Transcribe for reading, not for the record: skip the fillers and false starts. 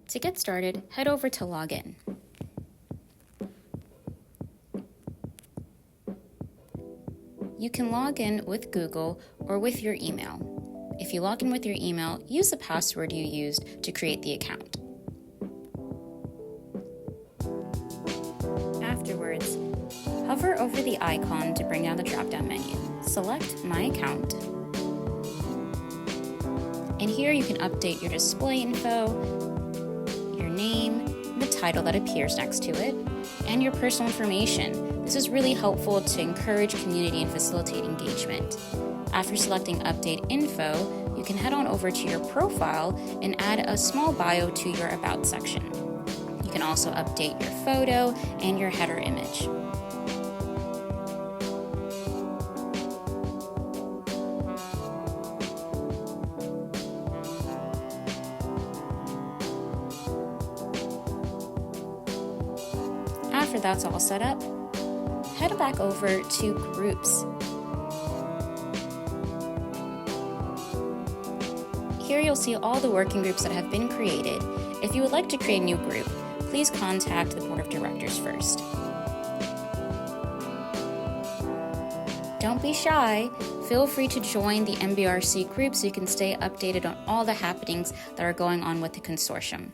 To get started, head over to Login. You can log in with Google or with your email. If you log in with your email, use the password you used to create the account. Afterwards, hover over the icon to bring down the drop-down menu. Select My Account. And here you can update your display info, your name, the title that appears next to it, and your personal information. This is really helpful to encourage community and facilitate engagement. After selecting Update Info, you can head on over to your profile and add a small bio to your About section. You can also update your photo and your header image. After that's all set up, head back over to Groups. Here you'll see all the working groups that have been created. If you would like to create a new group, please contact the Board of Directors first. Don't be shy. Feel free to join the MBRC group so you can stay updated on all the happenings that are going on with the consortium.